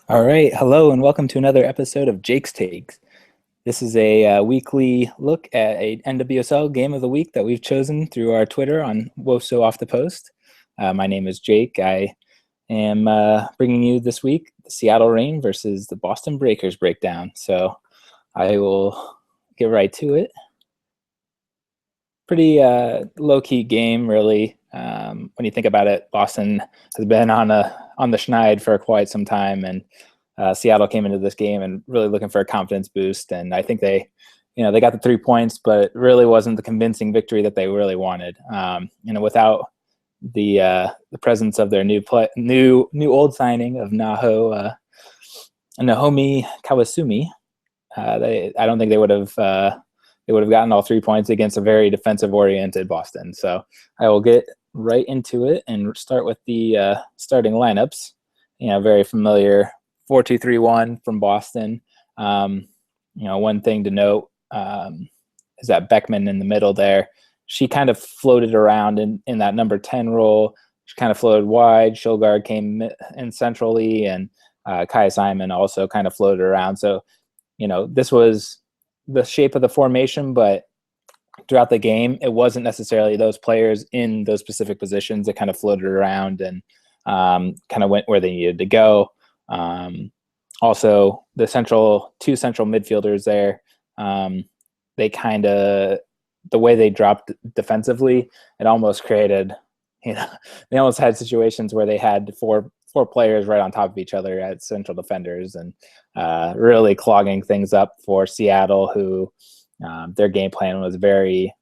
All right, hello and welcome to another episode of Jake's Takes. This is a weekly look at a NWSL game of the week that we've chosen through our Twitter on Woso Off the Post. My name is Jake. I am bringing you this week the Seattle Reign versus the Boston Breakers breakdown. So I will get right to it. Pretty low-key game, really. When you think about it, Boston has been on the schneid for quite some time, and Seattle came into this game and really looking for a confidence boost. And I think they got the 3 points, but it really wasn't the convincing victory that they really wanted. Without the presence of their new old signing of Nahomi Kawasumi, I don't think they would have gotten all 3 points against a very defensive-oriented Boston. So I will get right into it and start with the starting lineups. Very familiar 4-2-3-1 from Boston. One thing to note is that Beckman in the middle there, she kind of floated around in that number 10 role. She kind of floated wide. Shulgard came in centrally, and Kai Simon also kind of floated around. So, this was the shape of the formation, but throughout the game, it wasn't necessarily those players in those specific positions that kind of floated around and kind of went where they needed to go. Also, the two central midfielders there, the way they dropped defensively, it almost created, they almost had situations where they had four players right on top of each other as central defenders, and really clogging things up for Seattle, who their game plan was very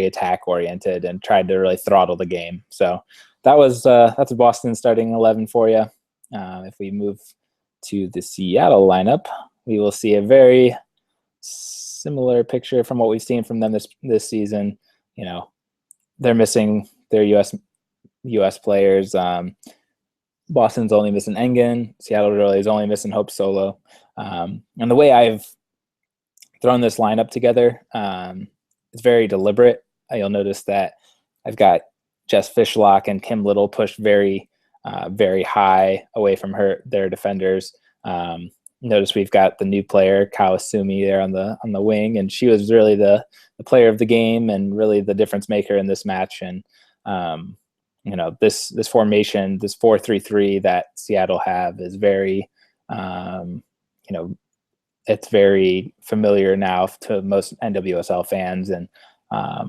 attack oriented and tried to really throttle the game. So that's a Boston starting 11 for you. If we move to the Seattle lineup, we will see a very similar picture from what we've seen from them this season. They're missing their U.S. players. Boston's only missing Engen. Seattle really is only missing Hope Solo. And the way I've thrown this lineup together, it's very deliberate. You'll notice that I've got Jess Fishlock and Kim Little pushed very high away from their defenders. Notice we've got the new player Kawasumi there on the wing, and she was really the player of the game and really the difference maker in this match. And this formation, this 4-3-3 that Seattle have is very it's very familiar now to most NWSL fans, and I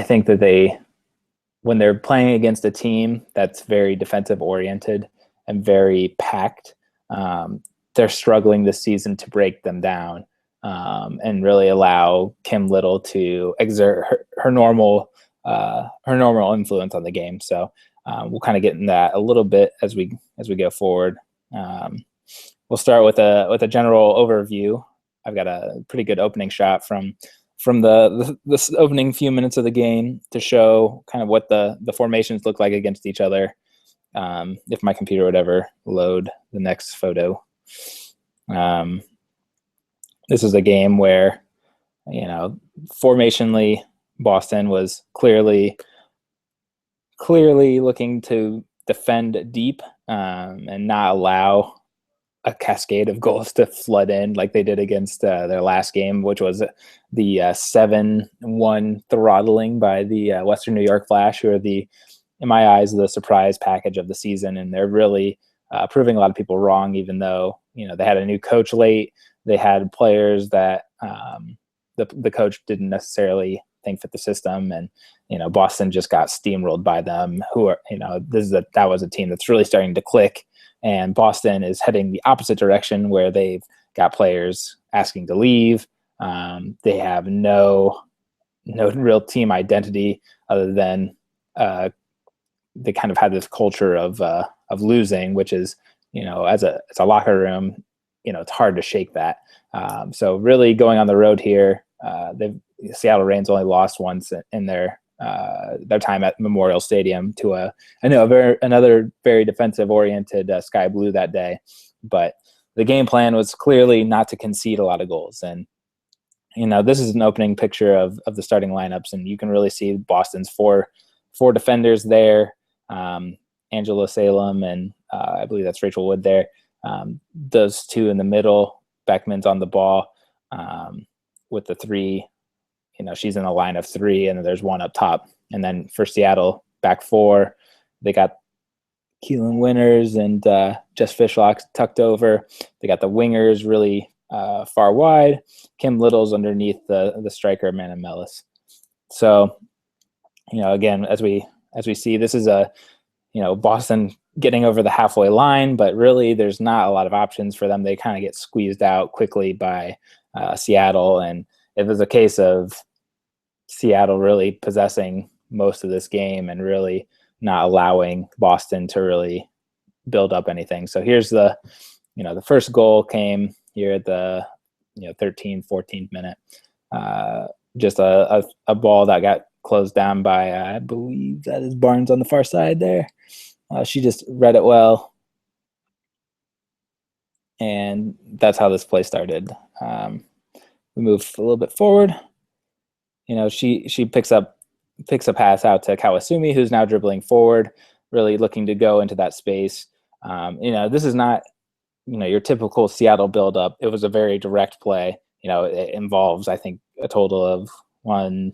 think that when they're playing against a team that's very defensive oriented and very packed, they're struggling this season to break them down and really allow Kim Little to exert her normal influence on the game. So we'll kind of get in that a little bit as we go forward. We'll start with a general overview. I've got a pretty good opening shot from the opening few minutes of the game to show kind of what the formations look like against each other. If my computer would ever load the next photo. This is a game where, formationally, Boston was clearly looking to defend deep and not allow a cascade of goals to flood in like they did against their last game, which was the 7-1 throttling by the Western New York Flash, who are in my eyes, the surprise package of the season. And they're really proving a lot of people wrong, even though, they had a new coach late. They had players that the coach didn't necessarily think fit the system. And, Boston just got steamrolled by them, who are, that was a team that's really starting to click. And Boston is heading the opposite direction, where they've got players asking to leave. They have no real team identity other than they kind of had this culture of losing, which is, as a locker room, it's hard to shake that. So really going on the road here, Seattle Reign's only lost once in their time at Memorial Stadium to another very defensive oriented Sky Blue that day. But the game plan was clearly not to concede a lot of goals. And, this is an opening picture of the starting lineups, and you can really see Boston's four defenders there. Angela Salem and I believe that's Rachel Wood there. Those two in the middle. Beckman's on the ball with the three. She's in a line of three, and then there's one up top. And then for Seattle, back four, they got Keelan Winters and Jess Fishlock tucked over. They got the wingers really far wide. Kim Little's underneath the striker, Amanda Mellis. So, again, as we see, this is Boston getting over the halfway line, but really there's not a lot of options for them. They kind of get squeezed out quickly by Seattle, and it was a case of Seattle really possessing most of this game and really not allowing Boston to really build up anything. So here's the first goal came here at the 13th, 14th minute. Just a ball that got closed down by, I believe that is Barnes on the far side there. She just read it well. And that's how this play started. We move a little bit forward. She picks a pass out to Kawasumi, who's now dribbling forward, really looking to go into that space. This is not, your typical Seattle buildup. It was a very direct play. It involves, I think, a total of 1-2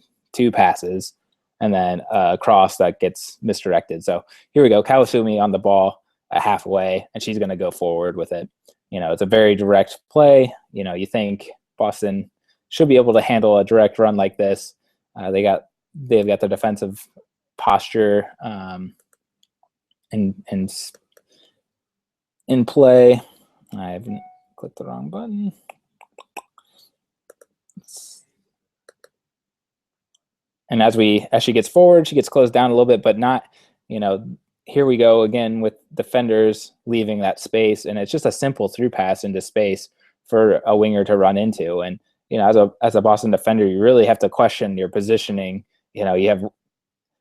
passes and then a cross that gets misdirected. So here we go. Kawasumi on the ball halfway, and she's going to go forward with it. It's a very direct play. You think Boston should be able to handle a direct run like this. They've got their defensive posture and in play. I haven't clicked the wrong button. And as she gets forward, she gets closed down a little bit, but not, here we go again with defenders leaving that space. And it's just a simple through pass into space for a winger to run into. And, as a Boston defender, you really have to question your positioning. You have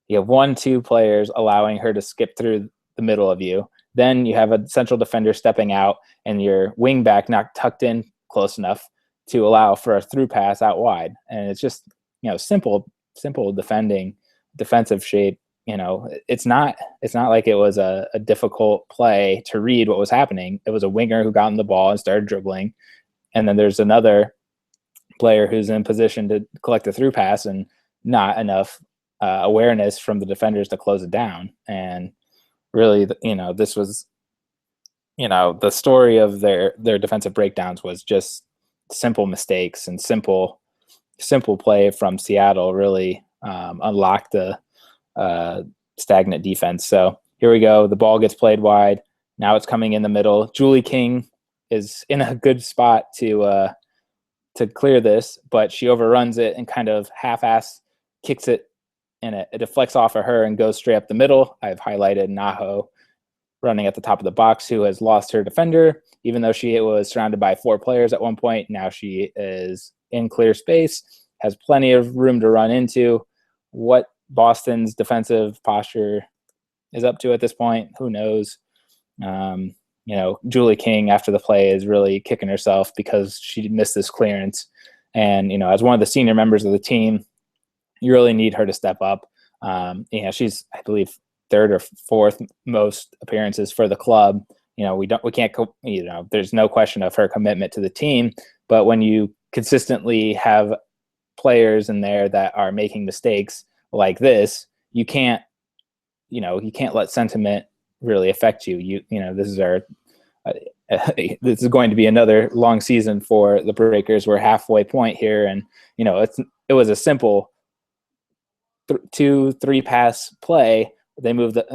1-2 players allowing her to skip through the middle of you. Then you have a central defender stepping out and your wing back not tucked in close enough to allow for a through pass out wide. And it's just, simple defensive shape. It's not like it was a difficult play to read what was happening. It was a winger who got on the ball and started dribbling. And then there's another player who's in position to collect a through pass and not enough awareness from the defenders to close it down. And really, this was, the story of their defensive breakdowns was just simple mistakes and simple play from Seattle really unlocked the stagnant defense. So here we go. The ball gets played wide. Now it's coming in the middle. Julie King is in a good spot to clear this, but she overruns it and kind of half-ass kicks it, and it deflects off of her and goes straight up the middle. I've highlighted Naho running at the top of the box, who has lost her defender, even though she was surrounded by 4 players at one point. Now she is in clear space, has plenty of room to run into. What Boston's defensive posture is up to at this point, who knows? Julie King after the play is really kicking herself because she missed this clearance. And, as one of the senior members of the team, you really need her to step up. She's, I believe, 3rd or 4th most appearances for the club. We can't, there's no question of her commitment to the team, but when you consistently have players in there that are making mistakes like this, you can't let sentiment really affect you. This is this is going to be another long season for the Breakers. We're halfway point here, and it was a simple 2-3 pass play.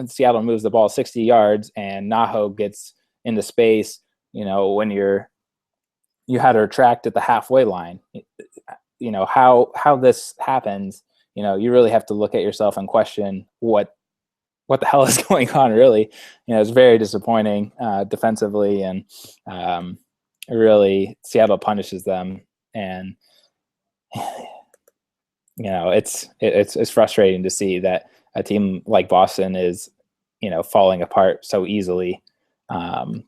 Seattle moves the ball 60 yards, and Naho gets into space. When you had her tracked at the halfway line. How this happens. You really have to look at yourself and question what the hell is going on, really. It's very disappointing defensively, and really Seattle punishes them, and it's frustrating to see that a team like Boston is falling apart so easily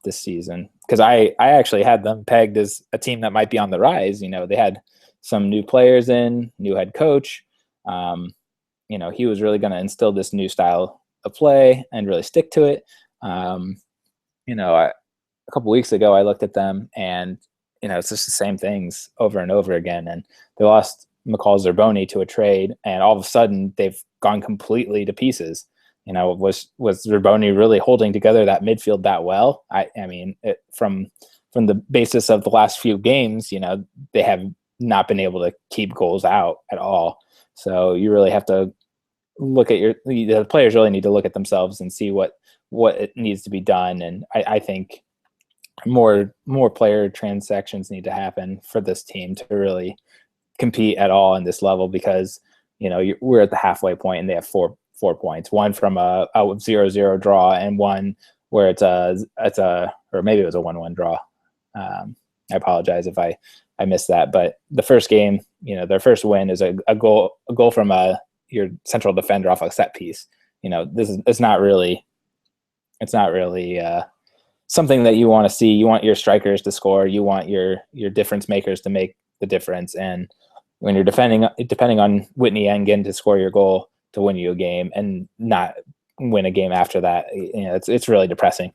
this season, because I actually had them pegged as a team that might be on the rise. They had some new players in, new head coach. He was really going to instill this new style the play and really stick to it. You know, a couple weeks ago, I looked at them and, you know, it's just the same things over and over again. And they lost McCall Zerboni to a trade, and all of a sudden they've gone completely to pieces. You know, was Zerboni really holding together that midfield that well? I mean, from the basis of the last few games, you know, they have not been able to keep goals out at all. So you really have to look at the players really need to look at themselves and see what it needs to be done. And I think more player transactions need to happen for this team to really compete at all in this level, because, you know, we're at the halfway point and they have four points, one from a 0-0 draw and one where it's a or maybe it was a 1-1 draw. I apologize if I missed that, but the first game, you know, their first win is a goal from your central defender off a set piece. You know, it's not really something that you want to see. You want your strikers to score. You want your difference makers to make the difference. And when you're depending on Whitney Engen to score your goal to win you a game and not win a game after that, you know, it's really depressing.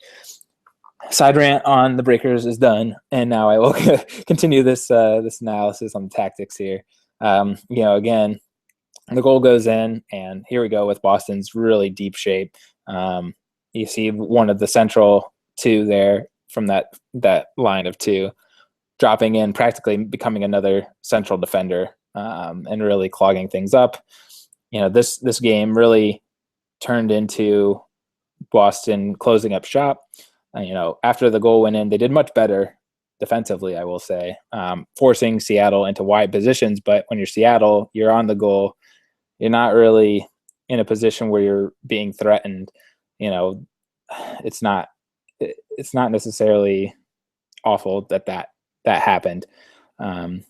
Side rant on the Breakers is done, and now I will continue this analysis on the tactics here. You know, again, the goal goes in, and here we go with Boston's really deep shape. You see one of the central two there from that line of two dropping in, practically becoming another central defender, and really clogging things up. You know, this game really turned into Boston closing up shop. You know, after the goal went in, they did much better defensively, I will say, forcing Seattle into wide positions. But when you're Seattle, you're on the goal. You're not really in a position where you're being threatened. You know, it's not necessarily awful that happened. You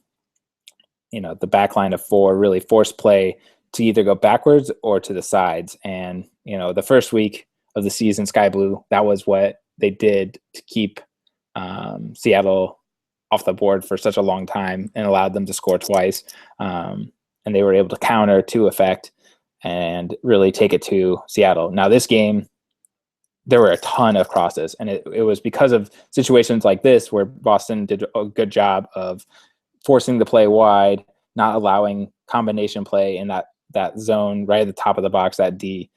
know, the back line of four really forced play to either go backwards or to the sides. And, you know, the first week of the season, Sky Blue, that was what they did to keep Seattle off the board for such a long time and allowed them to score twice. And they were able to counter to effect and really take it to Seattle. Now, this game, there were a ton of crosses, and it was because of situations like this where Boston did a good job of forcing the play wide, not allowing combination play in that zone right at the top of the box, that D.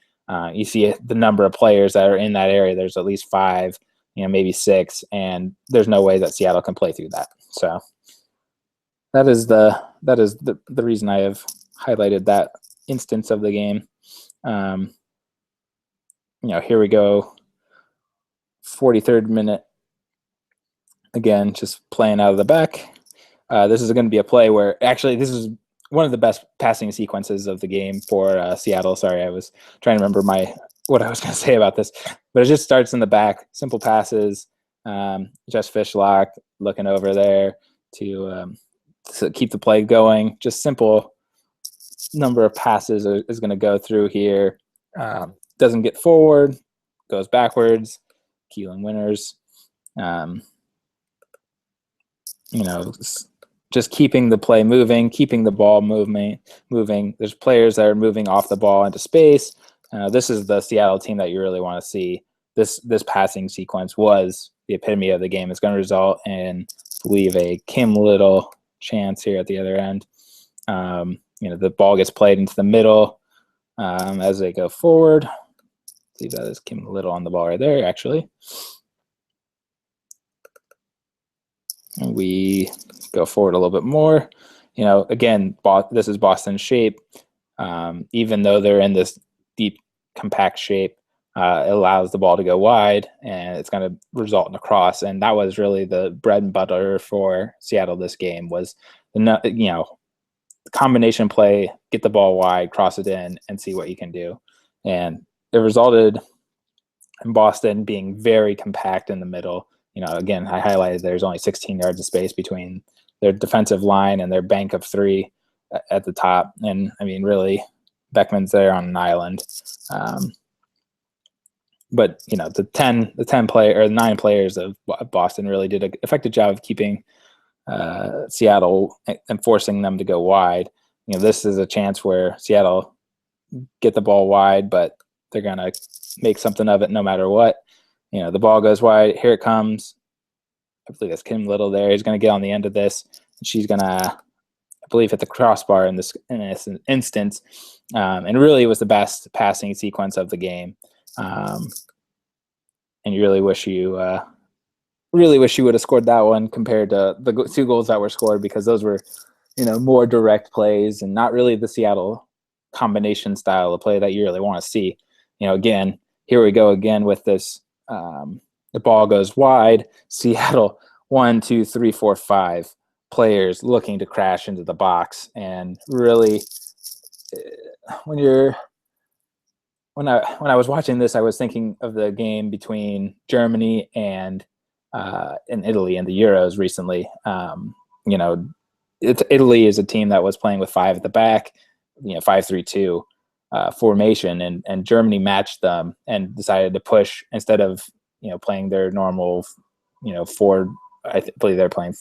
You see the number of players that are in that area. There's at least 5, you know, maybe 6, and there's no way that Seattle can play through that. So that is the reason I have highlighted that instance of the game. You know, here we go, 43rd minute. Again, just playing out of the back. This is going to be a play where actually this is one of the best passing sequences of the game for Seattle. Sorry, I was trying to remember what I was going to say about this, but it just starts in the back, simple passes. Just Fishlock looking over there to keep the play going. Just simple number of passes is going to go through here. Doesn't get forward, goes backwards. Keelan Winners. You know, just keeping the play moving, keeping the ball moving. There's players that are moving off the ball into space. This is the Seattle team that you really want to see. This passing sequence was the epitome of the game. It's going to result in, I believe, a Kim Little chance here at the other end. You know, the ball gets played into the middle as they go forward. See, that is Kim Little on the ball right there, actually. And we go forward a little bit more. You know, again, this is Boston's shape. Even though they're in this deep, compact shape, it allows the ball to go wide, and it's going to result in a cross. And that was really the bread and butter for Seattle this game, was the combination play, get the ball wide, cross it in, and see what you can do. And it resulted in Boston being very compact in the middle. You know, again, I highlighted there's only 16 yards of space between their defensive line and their bank of 3 at the top. And I mean, really, Beckman's there on an island. But you know, the 9 players of Boston really did an effective job of keeping Seattle and forcing them to go wide. You know, this is a chance where Seattle get the ball wide, but they're gonna make something of it no matter what. The ball goes wide. Here it comes. I believe that's Kim Little there. He's going to get on the end of this. And she's going to, I believe, hit the crossbar in this instance. And really it was the best passing sequence of the game. And you really wish you would have scored that one compared to the 2 goals that were scored, because those were, more direct plays and not really the Seattle combination style of play that you really want to see. Again, here we go again with this. The ball goes wide. Seattle, 1, 2, 3, 4, 5 players looking to crash into the box. And really, when I was watching this, I was thinking of the game between Germany and Italy in the Euros recently. Italy is a team that was playing with 5 at the back, 5-3-2 formation, and Germany matched them and decided to push instead of playing their normal, 4. I believe they're playing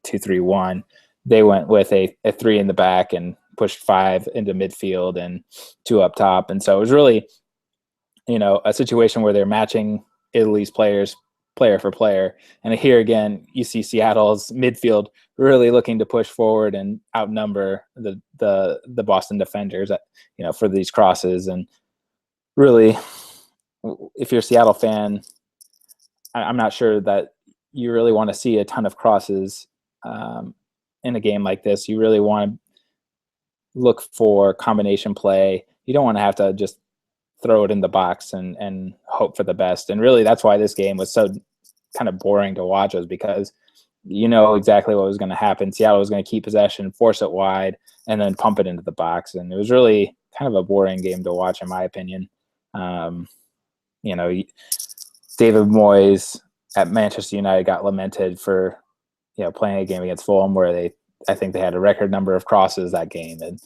4-2-3-1. They went with a 3 in the back and pushed 5 into midfield and 2 up top. And so it was really, a situation where they're matching Italy's players player for player. And here again, you see Seattle's midfield really looking to push forward and outnumber the Boston defenders, for these crosses. And really, if you're a Seattle fan, I'm not sure that you really want to see a ton of crosses in a game like this. You really want to look for combination play. You don't want to have to just throw it in the box and hope for the best. And really, that's why this game was so kind of boring to watch, was because exactly what was going to happen. Seattle was going to keep possession, force it wide, and then pump it into the box. And it was really kind of a boring game to watch, in my opinion. David Moyes at Manchester United got lamented for, playing a game against Fulham where I think they had a record number of crosses that game. And,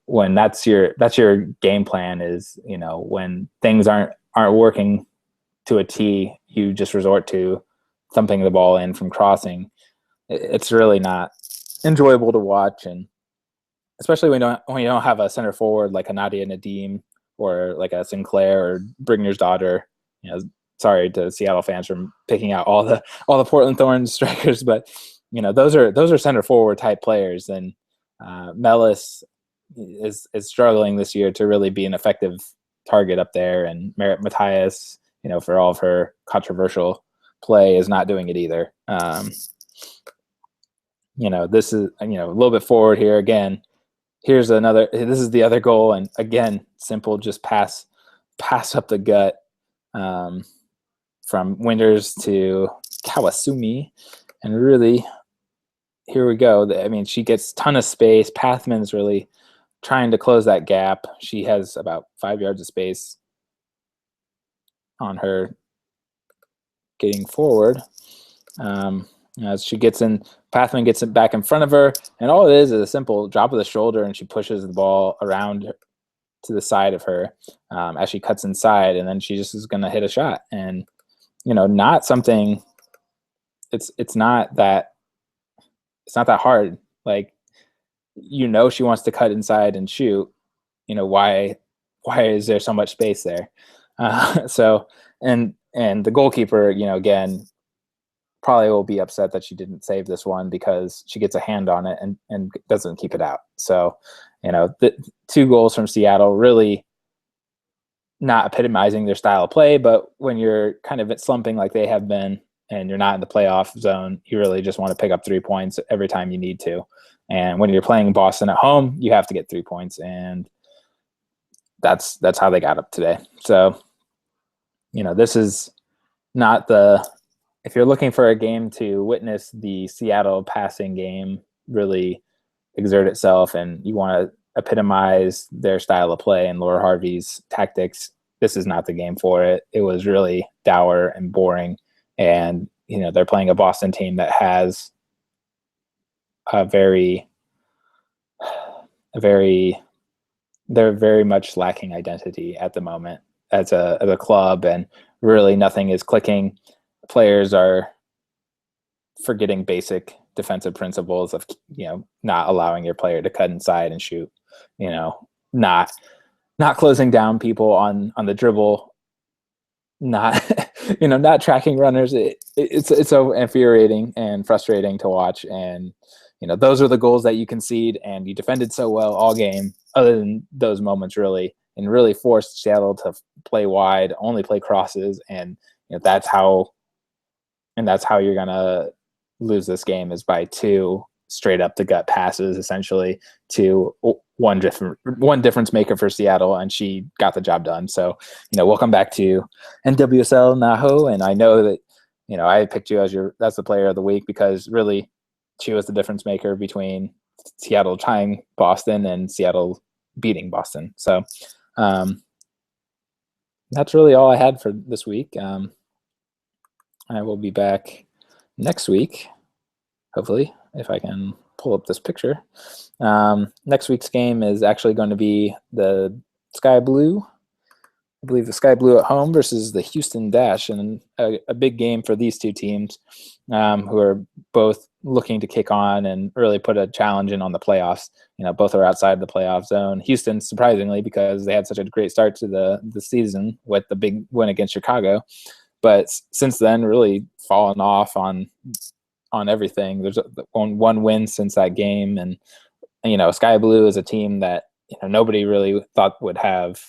when that's your game plan is, when things aren't working to a T, you just resort to thumping the ball in from crossing. It's really not enjoyable to watch. And especially when you don't have a center forward like a Nadia Nadim or like a Sinclair or Brigner's daughter. Sorry to Seattle fans for picking out all the Portland Thorns strikers, but those are center forward type players. And Mellis is struggling this year to really be an effective target up there, and Merritt Matthias, for all of her controversial play, is not doing it either. This is a little bit forward here again. This is the other goal, and again, simple, just pass up the gut from Winters to Kawasumi, and really, here we go. I mean, she gets a ton of space. Pathman's really trying to close that gap. She has about 5 yards of space on her getting forward. As she gets in, Pathman gets it back in front of her, and all it is a simple drop of the shoulder, and she pushes the ball around to the side of her as she cuts inside, and then she just is going to hit a shot. And not something. It's not that hard. Like, she wants to cut inside and shoot. Why is there so much space there? So and the goalkeeper, again, probably will be upset that she didn't save this one, because she gets a hand on it and doesn't keep it out. So, the 2 goals from Seattle really not epitomizing their style of play, but when you're kind of slumping like they have been and you're not in the playoff zone, you really just want to pick up 3 points every time you need to. And when you're playing Boston at home, you have to get 3 points, and that's how they got up today. So, this is not if you're looking for a game to witness the Seattle passing game really exert itself, and you want to epitomize their style of play and Laura Harvey's tactics, this is not the game for it. It was really dour and boring. And, they're playing a Boston team that has they're very much lacking identity at the moment as a club, and really nothing is clicking. Players are forgetting basic defensive principles of, not allowing your player to cut inside and shoot, not not closing down people on the dribble, not not tracking runners. It's so infuriating and frustrating to watch. And those are the goals that you concede, and you defended so well all game. Other than those moments, really, and really forced Seattle to play wide, only play crosses, and that's how you're gonna lose this game, is by two straight up the gut passes, essentially, to one difference maker for Seattle, and she got the job done. So, welcome back to NWSL, Naho, and I know that I picked you as that's the player of the week, because really she was the difference maker between Seattle tying Boston and Seattle beating Boston. So that's really all I had for this week. I will be back next week, hopefully, if I can pull up this picture. Next week's game is actually going to be the Sky Blue. I believe the Sky Blue at home versus the Houston Dash, and a big game for these two teams, who are both looking to kick on and really put a challenge in on the playoffs. Both are outside the playoff zone. Houston, surprisingly, because they had such a great start to the season with the big win against Chicago, but since then really fallen off on everything. There's one win since that game, and Sky Blue is a team that nobody really thought would have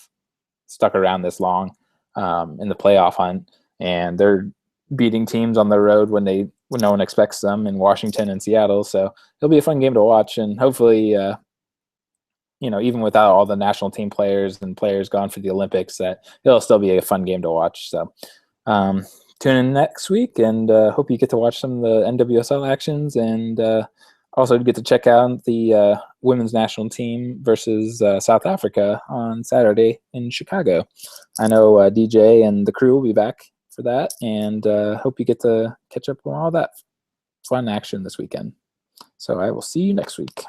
stuck around this long in the playoff hunt, and they're beating teams on the road when no one expects them, in Washington and Seattle. So it'll be a fun game to watch, and hopefully even without all the national team players and players gone for the Olympics, that it'll still be a fun game to watch. So tune in next week, and hope you get to watch some of the NWSL actions, and also get to check out the women's national team versus South Africa on Saturday in Chicago. I know DJ and the crew will be back for that, and hope you get to catch up on all that fun action this weekend. So I will see you next week.